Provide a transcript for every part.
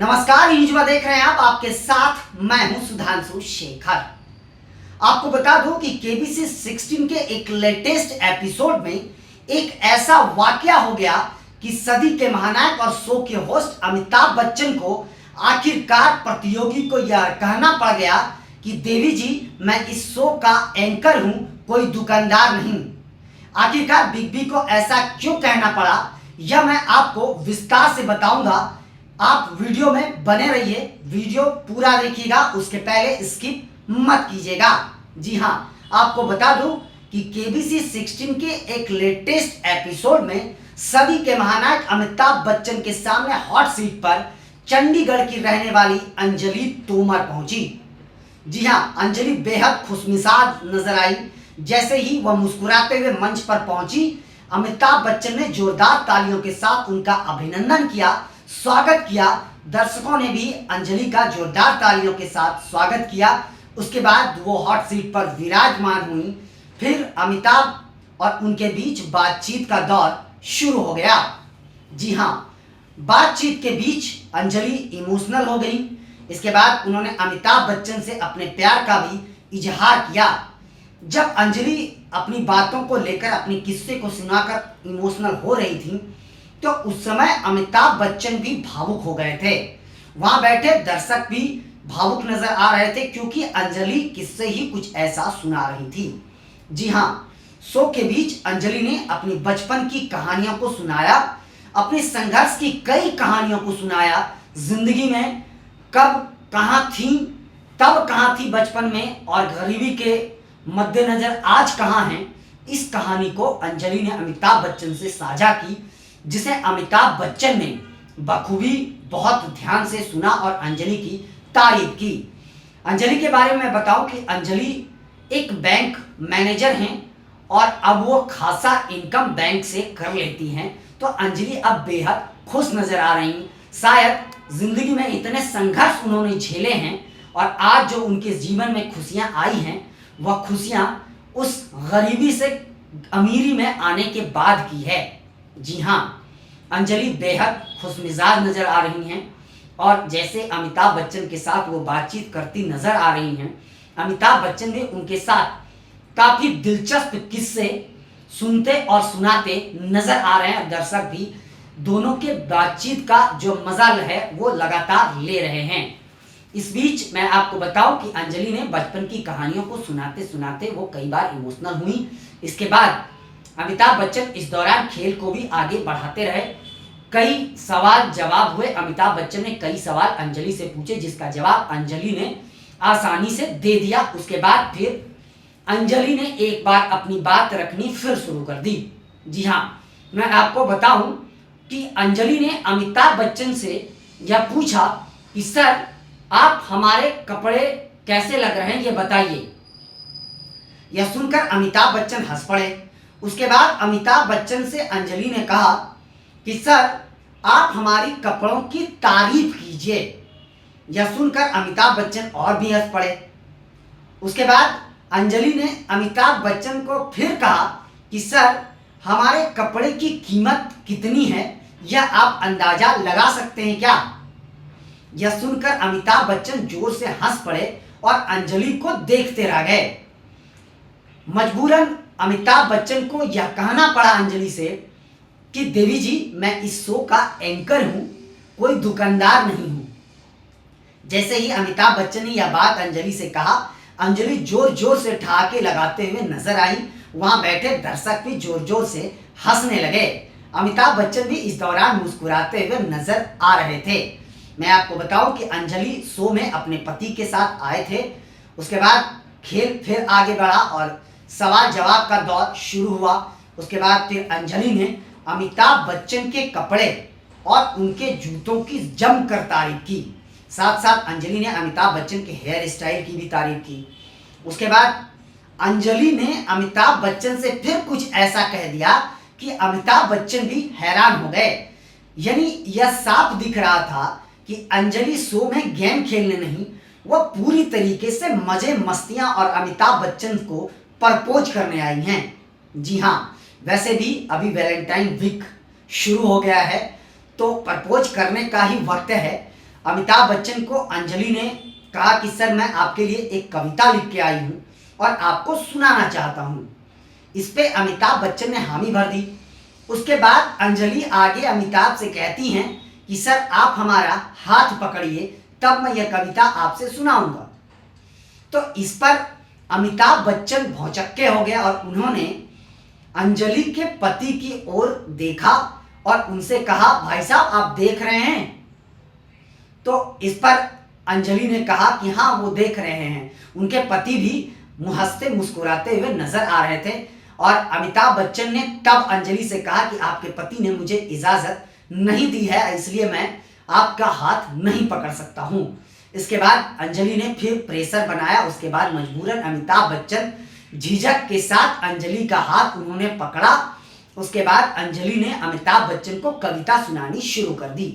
नमस्कार, युवा देख रहे हैं आप, आपके साथ मैं हूं सुधांशु शेखर। आपको बता दूं कि केबीसी 16 के एक लेटेस्ट एपिसोड में एक ऐसा वाकया हो गया कि सदी के महानायक और शो के होस्ट अमिताभ बच्चन को आखिरकार प्रतियोगी को यह कहना पड़ गया कि देवी जी, मैं इस शो का एंकर हूं, कोई दुकानदार नहीं। आखिरकार बिग बी को ऐसा क्यों कहना पड़ा, यह मैं आपको विस्तार से बताऊंगा। आप वीडियो में बने रहिए, वीडियो पूरा देखिएगा, उसके पहले स्किप मत कीजिएगा। जी हाँ, आपको बता दूं कि केबीसी 16 के एक लेटेस्ट एपिसोड में सदी के महानायक अमिताभ बच्चन के सामने हॉट सीट पर चंडीगढ़ की रहने वाली अंजलि तोमर पहुंची। जी हाँ, अंजलि बेहद खुशमिजाज नजर आई। जैसे ही वह मुस्कुराते हुए मंच पर पहुंची, अमिताभ बच्चन ने जोरदार तालियों के साथ उनका अभिनंदन किया, स्वागत किया। दर्शकों ने भी अंजलि का जोरदार तालियों के साथ स्वागत किया। उसके बाद वो हॉट सीट पर विराजमान हुई। फिर अमिताभ और उनके बीच बातचीत का दौर शुरू हो गया। जी हाँ, बातचीत के बीच अंजलि इमोशनल हो गई। इसके बाद उन्होंने अमिताभ बच्चन से अपने प्यार का भी इजहार किया। जब अंजलि अपनी बातों को लेकर, अपने किस्से को सुनाकर इमोशनल हो रही थी, तो उस समय अमिताभ बच्चन भी भावुक हो गए थे। वहां बैठे दर्शक भी भावुक नजर आ रहे थे, क्योंकि अंजलि किस्से ही कुछ ऐसा सुना रही थी। जी हाँ, शो के बीच अंजलि ने अपनी बचपन की कहानियों को सुनाया, अपने संघर्ष की कई कहानियों को सुनाया। जिंदगी में कब कहां थी, तब कहां थी बचपन में, और गरीबी के मद्देनजर आज कहां है, इस कहानी को अंजलि ने अमिताभ बच्चन से साझा की, जिसे अमिताभ बच्चन ने बखूबी बहुत ध्यान से सुना और अंजलि की तारीफ की। अंजलि के बारे में बताऊं कि अंजलि एक बैंक मैनेजर हैं और अब वो खासा इनकम बैंक से कर लेती हैं। तो अंजलि अब बेहद खुश नजर आ रही। शायद जिंदगी में इतने संघर्ष उन्होंने झेले हैं और आज जो उनके जीवन में खुशियां आई हैं, वह खुशियां उस गरीबी से अमीरी में आने के बाद की है। जी हाँ, अंजलि बेहद खुशमिजाज नजर आ रही हैं और जैसे अमिताभ बच्चन के साथ वो बातचीत करती नजर आ रही हैं, अमिताभ बच्चन भी उनके साथ काफी दिलचस्प किस्से सुनते और सुनाते नजर आ रहे हैं। दर्शक भी दोनों के बातचीत का जो मजा है वो लगातार ले रहे हैं। इस बीच मैं आपको बताऊं कि अंजलि ने बचपन की कहानियों को सुनाते सुनाते वो कई बार इमोशनल हुई। इसके बाद अमिताभ बच्चन इस दौरान खेल को भी आगे बढ़ाते रहे। कई सवाल जवाब हुए। अमिताभ बच्चन ने कई सवाल अंजलि से पूछे, जिसका जवाब अंजलि ने आसानी से दे दिया। उसके बाद फिर अंजलि ने एक बार अपनी बात रखनी फिर शुरू कर दी। जी हाँ, मैं आपको बताऊं कि अंजलि ने अमिताभ बच्चन से यह पूछा कि सर, आप हमारे कपड़े कैसे लग रहे हैं, ये बताइए। यह सुनकर अमिताभ बच्चन हंस पड़े। उसके बाद अमिताभ बच्चन से अंजलि ने कहा कि सर, आप हमारी कपड़ों की तारीफ कीजिए। यह सुनकर अमिताभ बच्चन और भी हंस पड़े। उसके बाद अंजलि ने अमिताभ बच्चन को फिर कहा कि सर, हमारे कपड़े की कीमत कितनी है, यह आप अंदाजा लगा सकते हैं क्या? यह सुनकर अमिताभ बच्चन जोर से हंस पड़े और अंजलि को देखते रह गए। मजबूरन अमिताभ बच्चन को यह कहना पड़ा अंजलि से कि देवी जी, मैं इस शो का एंकर हूं, कोई दुकानदार नहीं हूं। जैसे ही अमिताभ बच्चन ने यह बात अंजलि से कहा, अंजलि जोर जोर से ठहाके लगाते हुए नजर आई। वहां बैठे दर्शक भी जोर जोर से हंसने लगे। अमिताभ बच्चन भी इस दौरान मुस्कुराते हुए नजर आ रहे थे। मैं आपको बताऊं कि अंजलि शो में अपने पति के साथ आए थे। उसके बाद खेल फिर आगे बढ़ा और सवाल जवाब का दौर शुरू हुआ। उसके बाद फिर अंजलि ने अमिताभ बच्चन के कपड़े और उनके जूतों की जमकर तारीफ की। साथ साथ अंजलि ने अमिताभ बच्चन के हेयर स्टाइल की भी तारीफ की। उसके बाद अंजलि ने अमिताभ बच्चन से फिर कुछ ऐसा कह दिया कि अमिताभ बच्चन भी हैरान हो गए। यानी यह साफ दिख रहा था कि अंजलि शो में गेम खेलने नहीं, वह पूरी तरीके से मजे मस्तियां और अमिताभ बच्चन को प्रपोज करने आई हैं। जी हाँ, वैसे भी अभी वैलेंटाइन वीक शुरू हो गया है, तो प्रपोज करने का ही वक्त है। अमिताभ बच्चन को अंजलि ने कहा कि सर मैं आपके लिए एक कविता लिख के आई हूँ और आपको सुनाना चाहता हूँ। इस पे अमिताभ बच्चन ने हामी भर दी। उसके बाद अंजलि आगे अमिताभ से कहती हैं कि सर आप हमारा हाथ पकड़िए, तब मैं यह कविता आपसे सुनाऊंगा। तो इस पर अमिताभ बच्चन भौचक्के हो गए और उन्होंने अंजलि के पति की ओर देखा और उनसे कहा, भाई साहब आप देख रहे हैं? तो इस पर अंजलि ने कहा कि हाँ वो देख रहे हैं। उनके पति भी हंसते मुस्कुराते हुए नजर आ रहे थे और अमिताभ बच्चन ने तब अंजलि से कहा कि आपके पति ने मुझे इजाजत नहीं दी है, इसलिए मैं आपका हाथ नहीं पकड़ सकता हूं। इसके बाद अंजलि ने फिर प्रेशर बनाया। उसके बाद मजबूरन अमिताभ बच्चन झिझक के साथ अंजलि का हाथ उन्होंने पकड़ा। उसके बाद अंजलि ने अमिताभ बच्चन को कविता सुनानी शुरू कर दी।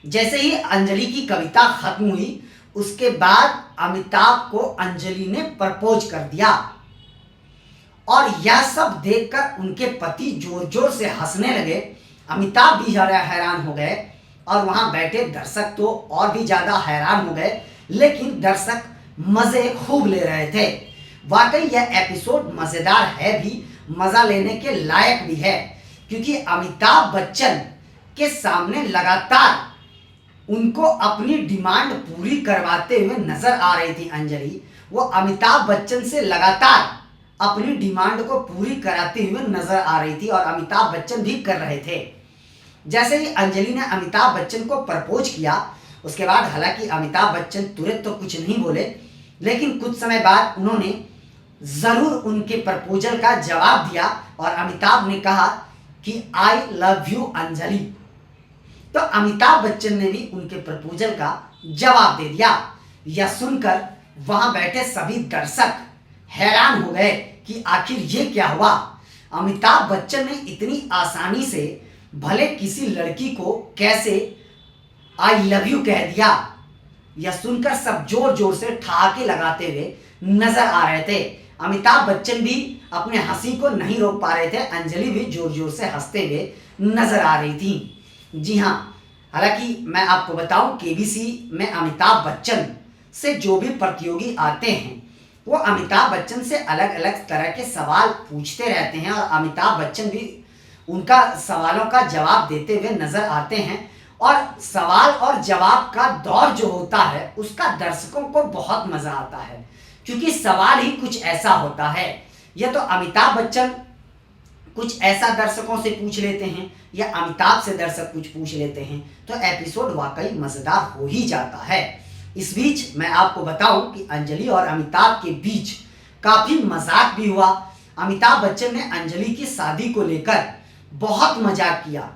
जैसे ही अंजलि की कविता खत्म हुई, उसके बाद अमिताभ को अंजलि ने प्रपोज कर दिया और यह सब देखकर उनके पति जोर जोर से हंसने लगे। अमिताभ भी हैरान हो गए और वहां बैठे दर्शक तो और भी ज्यादा हैरान हो गए, लेकिन दर्शक मजे खूब ले रहे थे। वाकई यह एपिसोड मजेदार है भी, मजा लेने के लायक भी है, क्योंकि अमिताभ बच्चन के सामने लगातार उनको अपनी डिमांड पूरी करवाते हुए नजर आ रही थी अंजलि। वो अमिताभ बच्चन से लगातार अपनी डिमांड को पूरी कराते हुए नजर आ रही थी और अमिताभ बच्चन भी कर रहे थे। जैसे ही अंजलि ने अमिताभ बच्चन को प्रपोज किया, उसके बाद हालांकि अमिताभ बच्चन तुरंत तो कुछ नहीं बोले, लेकिन कुछ समय बाद उन्होंने जरूर उनके प्रपोजल का जवाब दिया और अमिताभ ने कहा कि आई लव यू अंजलि। तो अमिताभ बच्चन ने भी उनके प्रपोजल का जवाब दे दिया। यह सुनकर वहां बैठे सभी दर्शक हैरान हो गए कि आखिर ये क्या हुआ। अमिताभ बच्चन ने इतनी आसानी से भले किसी लड़की को कैसे आई लव यू कह दिया। यह सुनकर सब जोर जोर से ठहाके लगाते हुए नजर आ रहे थे। अमिताभ बच्चन भी अपने हंसी को नहीं रोक पा रहे थे। अंजलि भी जोर जोर से हंसते हुए नजर आ रही थी। जी हाँ, हालांकि मैं आपको बताऊं, केबीसी में अमिताभ बच्चन से जो भी प्रतियोगी आते हैं वो अमिताभ बच्चन से अलग अलग तरह के सवाल पूछते रहते हैं और अमिताभ बच्चन भी उनका सवालों का जवाब देते हुए नजर आते हैं। और सवाल और जवाब का दौर जो होता है उसका दर्शकों को बहुत मजा आता है, क्योंकि सवाल ही कुछ ऐसा होता है। यह तो अमिताभ बच्चन कुछ ऐसा दर्शकों से पूछ लेते हैं या अमिताभ से दर्शक कुछ पूछ लेते हैं, तो एपिसोड वाकई मजेदार हो ही जाता है। इस बीच मैं आपको बताऊं कि अंजलि और अमिताभ के बीच काफी मजाक भी हुआ। अमिताभ बच्चन ने अंजलि की शादी को लेकर बहुत मजाक किया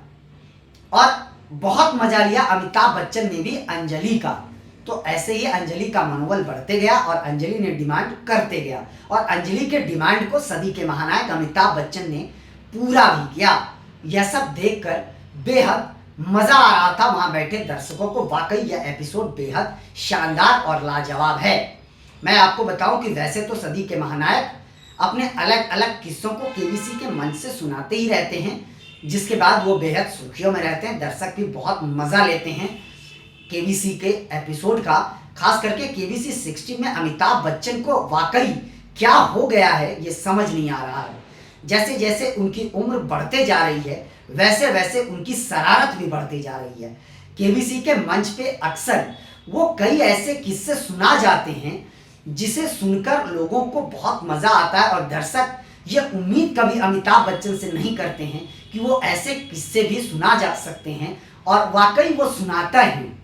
और बहुत मजा लिया अमिताभ बच्चन ने भी अंजलि का। तो ऐसे ही अंजलि का मनोबल बढ़ते गया और अंजलि ने डिमांड करते गया और अंजलि के डिमांड को सदी के महानायक अमिताभ बच्चन ने पूरा भी किया। यह सब देखकर बेहद मजा आ रहा था वहां बैठे दर्शकों को। वाकई यह एपिसोड बेहद शानदार और लाजवाब है। मैं आपको बताऊं कि वैसे तो सदी के महानायक अपने अलग अलग किस्सों को केबीसी के मंच से सुनाते ही रहते हैं, जिसके बाद वो बेहद सुर्खियों में रहते हैं। दर्शक भी बहुत मजा लेते हैं केबीसी के एपिसोड का। खास करके केबीसी 16 में अमिताभ बच्चन को वाकई क्या हो गया है ये समझ नहीं आ रहा है। जैसे जैसे उनकी उम्र बढ़ते जा रही है वैसे वैसे उनकी शरारत भी बढ़ती जा रही है। केबीसी के मंच पे अक्सर वो कई ऐसे किस्से सुना जाते हैं जिसे सुनकर लोगों को बहुत मजा आता है और दर्शक ये उम्मीद कभी अमिताभ बच्चन से नहीं करते हैं कि वो ऐसे किस्से भी सुना जा सकते हैं, और वाकई वो सुनाता है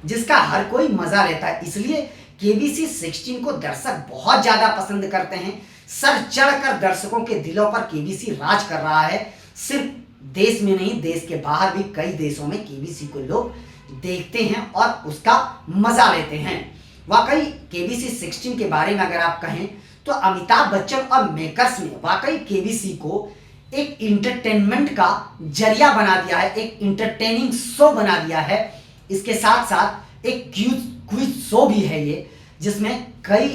जिसका हर कोई मजा लेता है। इसलिए केबीसी 16 को दर्शक बहुत ज्यादा पसंद करते हैं। सर चढ़कर दर्शकों के दिलों पर केबीसी राज कर रहा है। सिर्फ देश में नहीं, देश के बाहर भी कई देशों में केबीसी को लोग देखते हैं और उसका मजा लेते हैं। वाकई केबीसी 16 के बारे में अगर आप कहें तो अमिताभ बच्चन और मेकर्स ने वाकई केबीसी को एक इंटरटेनमेंट का जरिया बना दिया है, एक इंटरटेनिंग शो बना दिया है। इसके साथ साथ एक क्विज शो भी है ये, जिसमें कई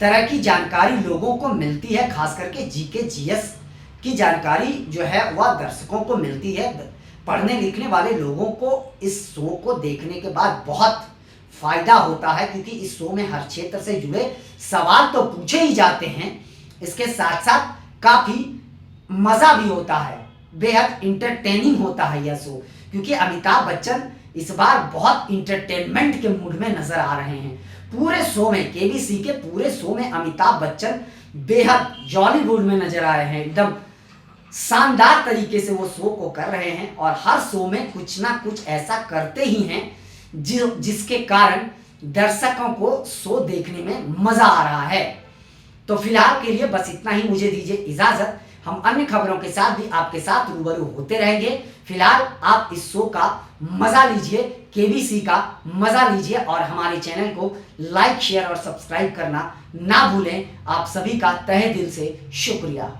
तरह की जानकारी लोगों को मिलती है। खास करके जीके जीएस की जानकारी जो है वह दर्शकों को मिलती है। पढ़ने लिखने वाले लोगों को इस शो को देखने के बाद बहुत फायदा होता है, क्योंकि इस शो में हर क्षेत्र से जुड़े सवाल तो पूछे ही जाते हैं, इसके साथ साथ काफी मजा भी होता है, बेहद इंटरटेनिंग होता है यह शो, क्योंकि अमिताभ बच्चन इस बार बहुत इंटरटेनमेंट के मूड में नजर आ रहे हैं। पूरे शो में, केबीसी के पूरे शो में अमिताभ बच्चन बेहद जॉली मूड में नजर आ रहे हैं, एकदम शानदार तरीके से वो शो को कर रहे हैं, और हर शो में कुछ ना कुछ ऐसा करते ही हैं जिसके कारण दर्शकों को शो देखने में मजा आ रहा है। तो फिलहाल के लिए बस इतना ही, मुझे दीजिए इजाजत। हम अन्य खबरों के साथ भी आपके साथ रूबरू होते रहेंगे। फिलहाल आप इस शो का मजा लीजिए, केबीसी का मजा लीजिए, और हमारे चैनल को लाइक शेयर और सब्सक्राइब करना ना भूलें। आप सभी का तहे दिल से शुक्रिया।